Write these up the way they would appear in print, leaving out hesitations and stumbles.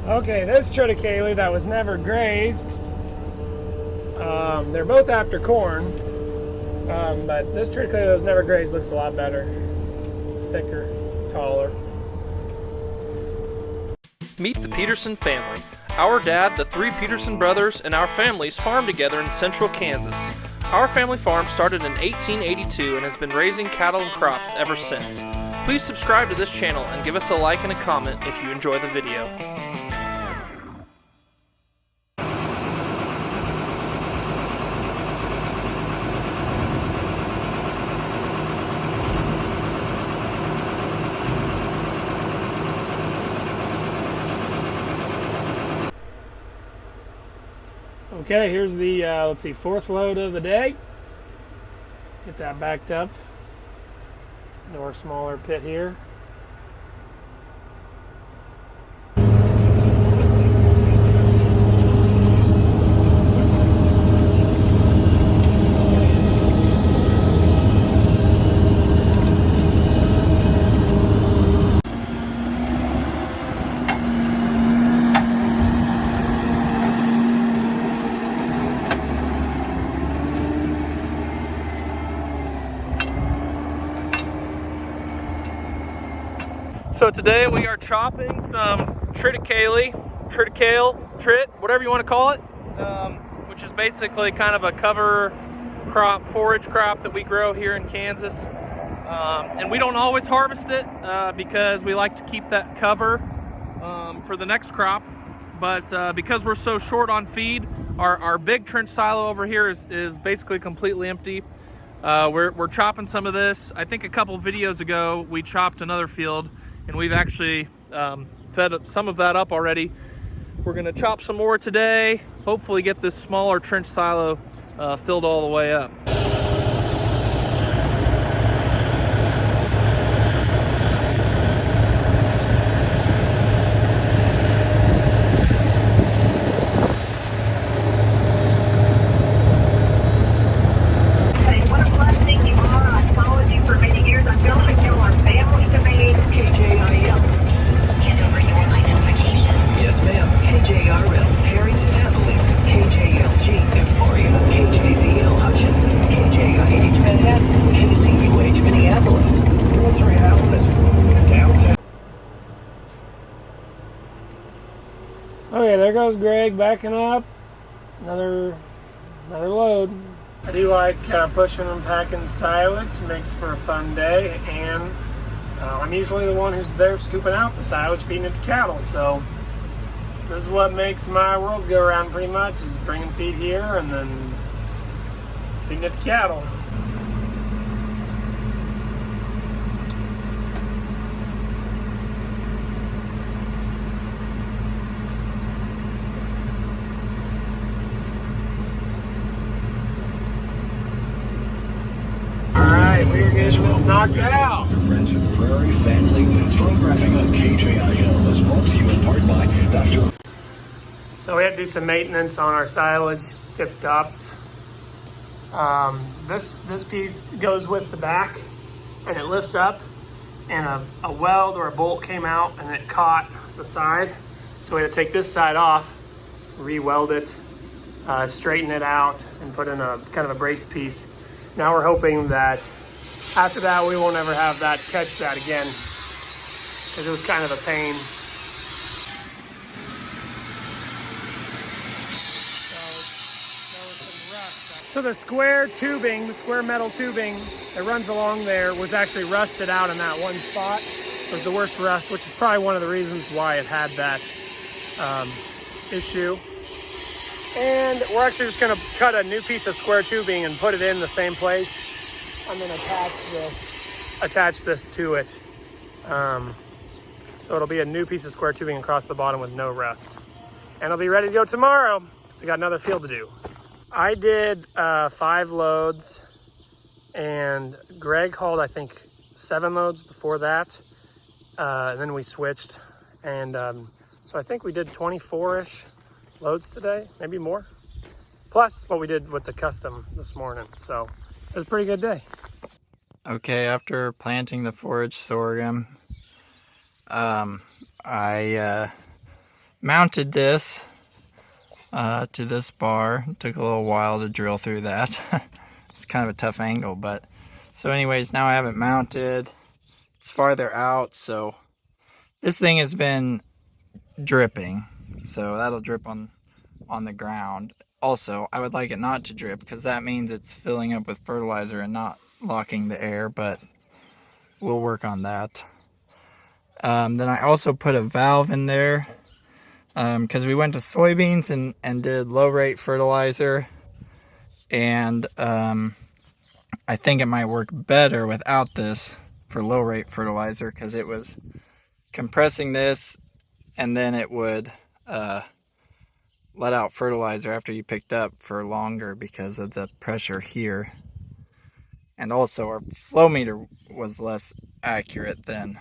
Okay, this triticale that was never grazed, they're both after corn, but this triticale that was never grazed looks a lot better. It's thicker, taller. Meet the Peterson family. Our dad, the three Peterson brothers, and our families farm together in central Kansas. Our family farm started in 1882 and has been raising cattle and crops ever since. Please subscribe to this channel and give us a like and a comment if you enjoy the video. Okay, here's the, let's see, fourth load of the day. Get that backed up into our smaller pit here. So today we are chopping some triticale, whatever you want to call it, which is basically kind of a cover crop, forage crop that we grow here in Kansas. And we don't always harvest it because we like to keep that cover for the next crop. But because we're so short on feed, our big trench silo over here is basically completely empty. We're chopping some of this. I think a couple videos ago we chopped another field, and we've actually fed some of that up already. We're gonna chop some more today, hopefully get this smaller trench silo filled all the way up. Okay, there goes Greg backing up. Another load. I do like pushing and packing silage. Makes for a fun day, and I'm usually the one who's there scooping out the silage, feeding it to cattle. So this is what makes my world go around pretty much, is bringing feed here and then feeding it to cattle. We're getting this knocked out. Friends of Prairie Family Photographing on KJIL is brought to you in part by Dr. So we had to do some maintenance on our silage tip tops. This piece goes with the back, and it lifts up, and a weld or a bolt came out and it caught the side. So we had to take this side off, re-weld it, straighten it out, and put in a kind of a brace piece. Now we're hoping that after that we won't ever have that catch that again, because it was kind of a pain. So the square tubing, the square metal tubing that runs along there was actually rusted out in that one spot. It was the worst rust, which is probably one of the reasons why it had that issue. And we're actually just gonna cut a new piece of square tubing and put it in the same place. I'm gonna attach this to it. So it'll be a new piece of square tubing across the bottom with no rust. And it'll be ready to go tomorrow. We got another field to do. I did 5 loads, and Greg hauled, I think, 7 loads before that. And then we switched. And so I think we did 24-ish loads today, maybe more. Plus what we did with the custom this morning. So it was a pretty good day. Okay, after planting the forage sorghum, I mounted this to this bar. It took a little while to drill through that. It's kind of a tough angle, but so anyways, now I have it mounted. It's farther out, so this thing has been dripping, so that'll drip on the ground. Also, I would like it not to drip because that means it's filling up with fertilizer and not locking the air, but we'll work on that. Then I also put a valve in there because we went to soybeans and did low rate fertilizer, and I think it might work better without this for low rate fertilizer because it was compressing this and then it would let out fertilizer after you picked up for longer because of the pressure here. And also our flow meter was less accurate than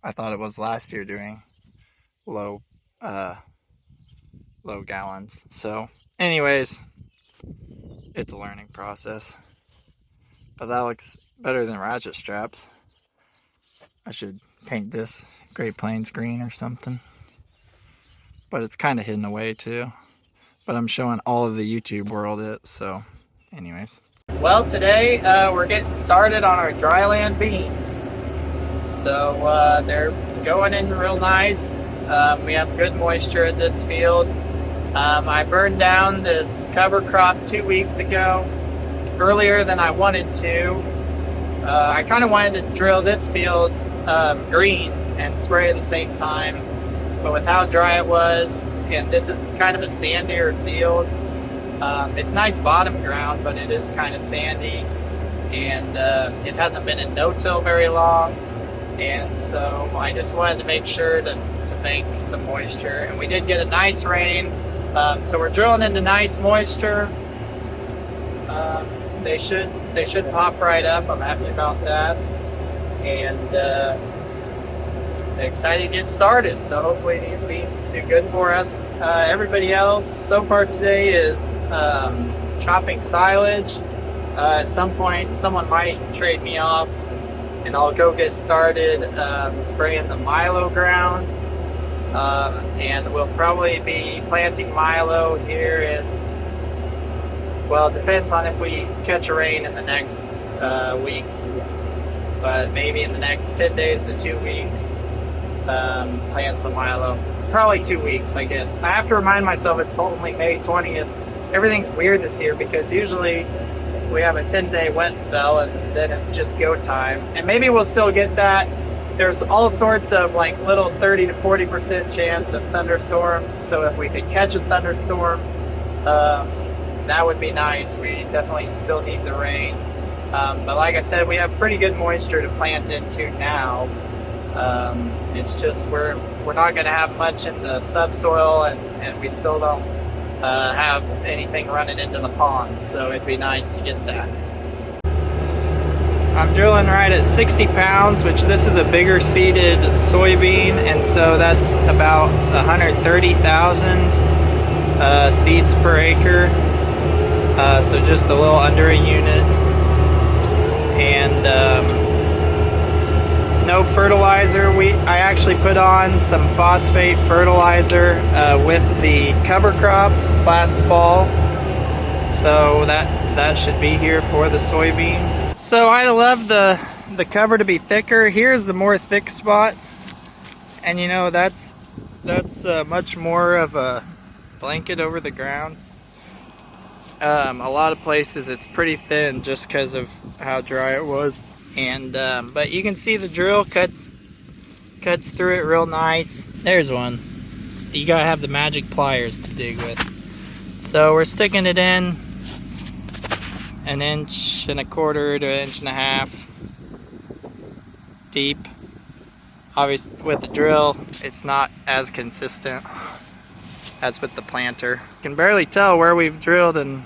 I thought it was last year doing low gallons. So anyways, it's a learning process. But that looks better than ratchet straps. I should paint this Great Plains green or something. But it's kind of hidden away too. But I'm showing all of the YouTube world it, so anyways. Well, today we're getting started on our dryland beans. So they're going in real nice. We have good moisture at this field. I burned down this cover crop 2 weeks ago, earlier than I wanted to. I kind of wanted to drill this field green and spray at the same time, but with how dry it was, and this is kind of a sandier field. It's nice bottom ground, but it is kind of sandy, and it hasn't been in no-till very long, and so I just wanted to make sure to make some moisture, and we did get a nice rain, so we're drilling into nice moisture. They should pop right up. I'm happy about that, and excited to get started. So hopefully these beans do good for us. Everybody else so far today is chopping silage. At some point someone might trade me off and I'll go get started spraying the milo ground, and we'll probably be planting milo here in, well, it depends on if we catch a rain in the next week, but maybe in the next 10 days to 2 weeks. Plant some milo. Probably 2 weeks, I guess. I have to remind myself it's only May 20th. Everything's weird this year because usually we have a 10-day wet spell and then it's just go time. And maybe we'll still get that. There's all sorts of like little 30 to 40% chance of thunderstorms. So if we could catch a thunderstorm, that would be nice. We definitely still need the rain. But like I said, we have pretty good moisture to plant into now. It's just we're not going to have much in the subsoil, and we still don't have anything running into the ponds, so it'd be nice to get that. I'm drilling right at 60 pounds, which this is a bigger seeded soybean, and so that's about 130,000 seeds per acre, so just a little under a unit. And no fertilizer. I actually put on some phosphate fertilizer with the cover crop last fall, so that should be here for the soybeans. So I'd love the cover to be thicker. Here's the more thick spot, and you know that's much more of a blanket over the ground. A lot of places it's pretty thin just because of how dry it was. And but you can see the drill cuts through it real nice. There's one. You gotta have the magic pliers to dig with. So we're sticking it in 1.25 inches to 1.5 inches deep. Obviously with the drill it's not as consistent as with the planter. You can barely tell where we've drilled and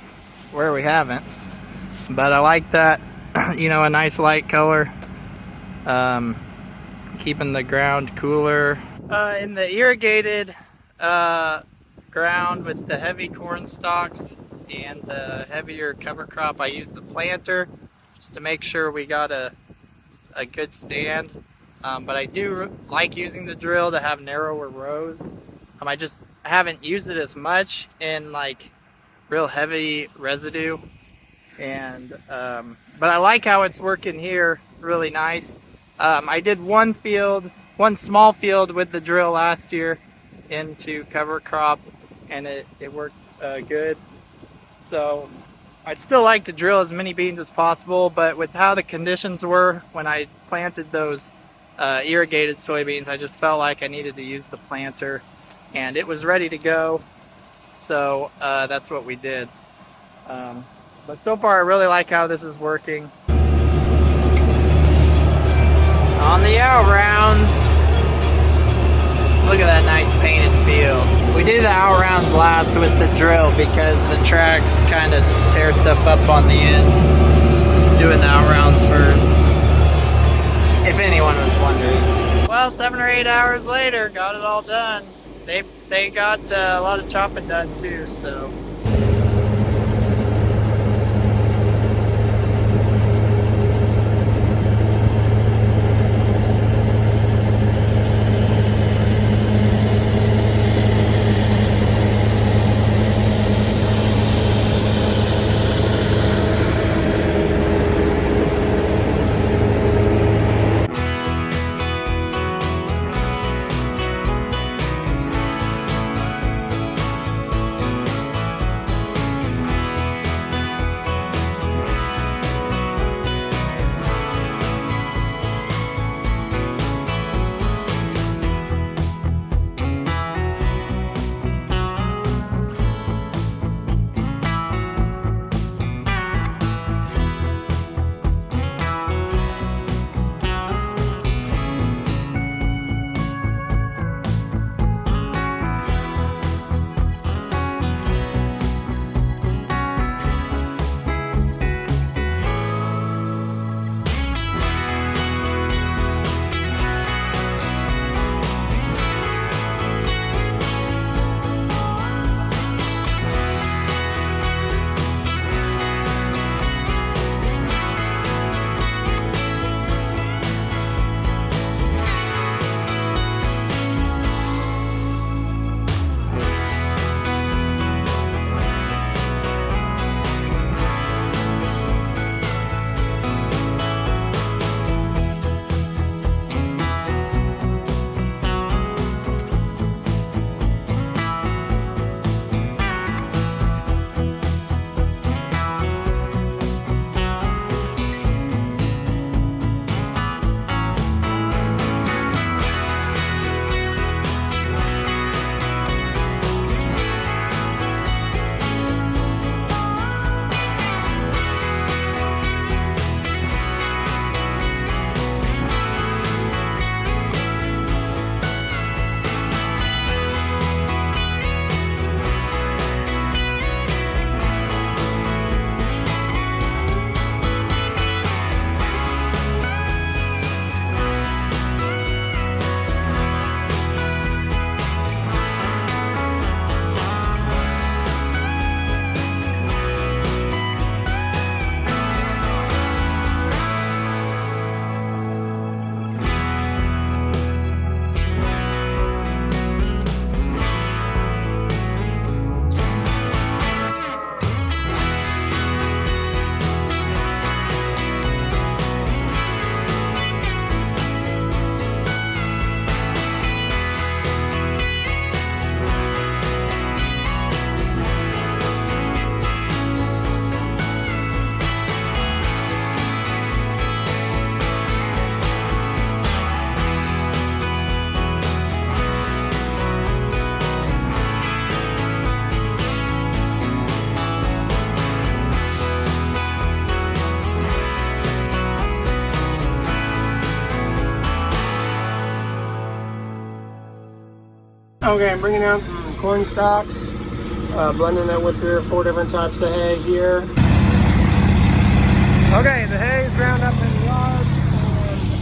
where we haven't, but I like that. You know, a nice light color, keeping the ground cooler. In the irrigated ground with the heavy corn stalks and the heavier cover crop, I used the planter just to make sure we got a good stand. But I do like using the drill to have narrower rows. I just haven't used it as much in like real heavy residue. And but I like how it's working here, really nice. I did one small field with the drill last year into cover crop, and it worked good. So I'd still like to drill as many beans as possible, but with how the conditions were when I planted those irrigated soybeans, I just felt like I needed to use the planter, and it was ready to go. So that's what we did. But so far I really like how this is working. On the out rounds, look at that nice painted field. We did the out rounds last with the drill because the tracks kind of tear stuff up on the end. Doing the out rounds first, if anyone was wondering. Well, 7 or 8 hours later, got it all done. They got a lot of chopping done too, so. Okay, I'm bringing down some corn stalks, blending it with 3 or 4 different types of hay here. Okay, the hay is ground up in the yard,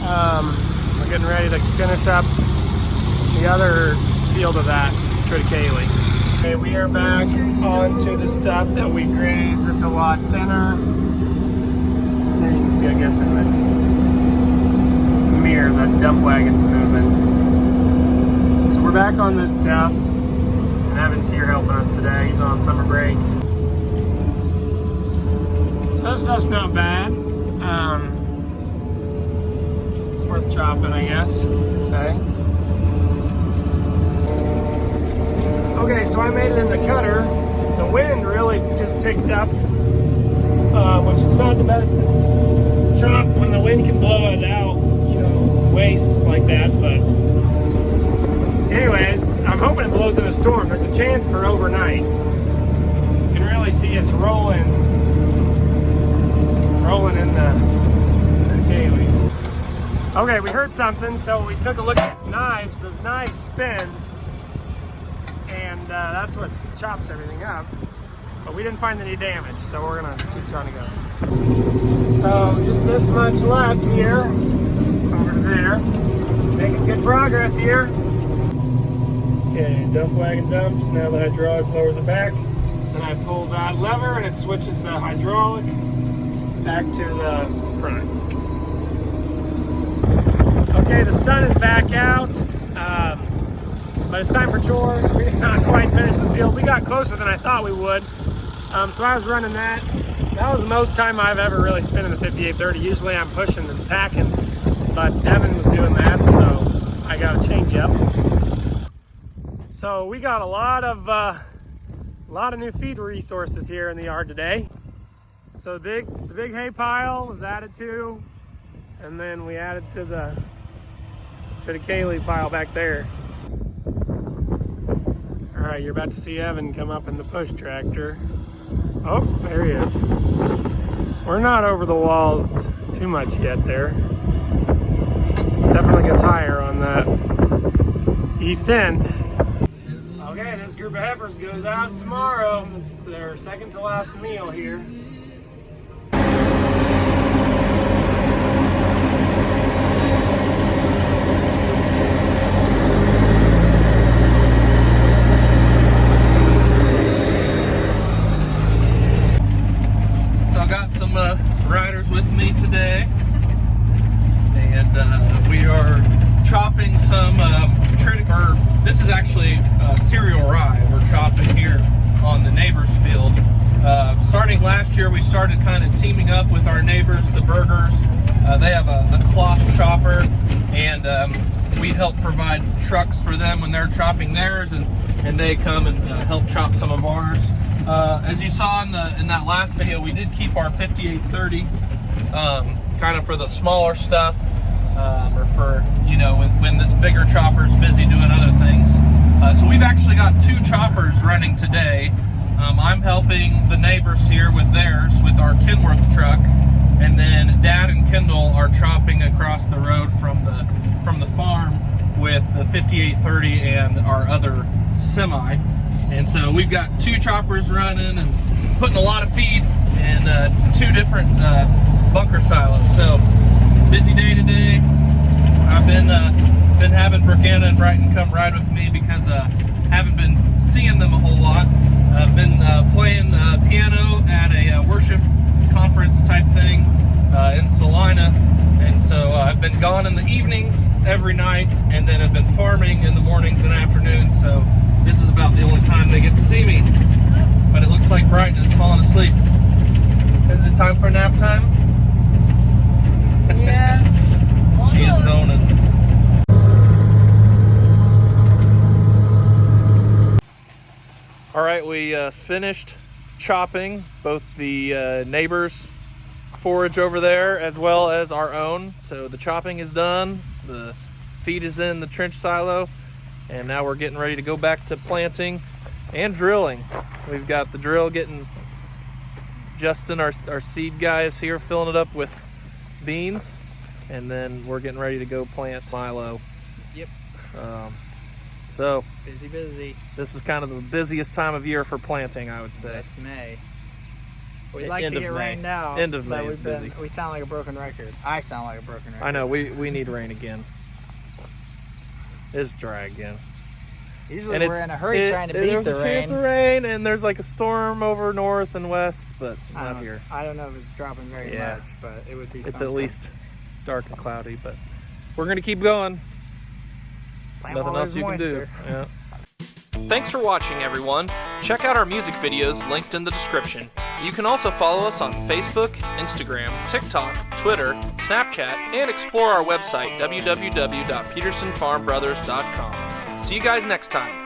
and we're getting ready to finish up the other field of that triticale. Okay, we are back onto the stuff that we grazed that's a lot thinner. There you can see, I guess, in the mirror, the dump wagon's moving. So we're back on this stuff. And Evan's here helping us today. He's on summer break. So this stuff's not bad. It's worth chopping, I guess you could say. Okay, so I made it in the cutter. The wind really just picked up, which is not the best chop when the wind can blow it out, you know, waste like that. But anyways, I'm hoping it blows in a storm. There's a chance for overnight. You can really see it's rolling in the Kaylee. Okay, we heard something, so we took a look at the knives. Those knives spin, and that's what chops everything up. But we didn't find any damage, so we're gonna keep trying to go. So just this much left here, over to there. Making good progress here. Okay, dump wagon dumps. Now the hydraulic lowers it back. Then I pull that lever and it switches the hydraulic back to the front. Okay, the sun is back out, but it's time for chores. We did not quite finish the field. We got closer than I thought we would. So I was running that. That was the most time I've ever really spent in the 5830. Usually I'm pushing and packing, but Evan was doing that, so I got a change up. So we got a lot of new feed resources here in the yard today. So the big hay pile was added to, and then we added to the Kaylee pile back there. All right, you're about to see Evan come up in the push tractor. Oh, there he is. We're not over the walls too much yet there. Definitely gets higher on that east end. Okay, this group of heifers goes out tomorrow. It's their second to last meal here. Riders with me today, and we are chopping some this is actually cereal rye we're chopping here on the neighbor's field. Starting last year, we started kind of teaming up with our neighbors, the Burgers. They have a cloth chopper, and we help provide trucks for them when they're chopping theirs, and they come and help chop some of ours. As you saw in that last video, we did keep our 5830 kind of for the smaller stuff, or for, you know, when this bigger chopper is busy doing other things. So we've actually got 2 choppers running today. I'm helping the neighbors here with theirs with our Kenworth truck, and then Dad and Kendall are chopping across the road from the farm with the 5830 and our other semi. And so we've got 2 choppers running and putting a lot of feed in 2 different bunker silos. So busy day today. I've been having Brianna and Brighton come ride with me because haven't been seeing them a whole lot. I've been playing piano at a worship conference type thing in Salina, and so I've been gone in the evenings every night, and then I've been farming in the mornings and afternoons. So this is about the only time they get to see me. But it looks like Brighton is falling asleep. Is it time for nap time? Yeah. She is zoning. All right, we finished chopping both the neighbors' forage over there as well as our own. So the chopping is done. The feed is in the trench silo. And now we're getting ready to go back to planting and drilling. We've got the drill getting, Justin, our seed guy, is here filling it up with beans. And then we're getting ready to go plant milo. Yep. So Busy. this is kind of the busiest time of year for planting, I would say. That's May. We'd like End to of get May. rained out. End of but May is busy. We sound like a broken record. I sound like a broken record. I know, we need rain again. It's dry again. Usually And we're in a hurry trying to beat there's the a chance of rain. rain, and there's like a storm over north and west, but not here. I don't know if it's dropping very Yeah. much, but it would be It's something. at least dark and cloudy, but we're gonna keep going. Plant Nothing while else there's you can do. moisture. Yeah. Thanks for watching, everyone. Check out our music videos linked in the description. You can also follow us on Facebook, Instagram, TikTok, Twitter, Snapchat, and explore our website, www.petersonfarmbrothers.com. See you guys next time.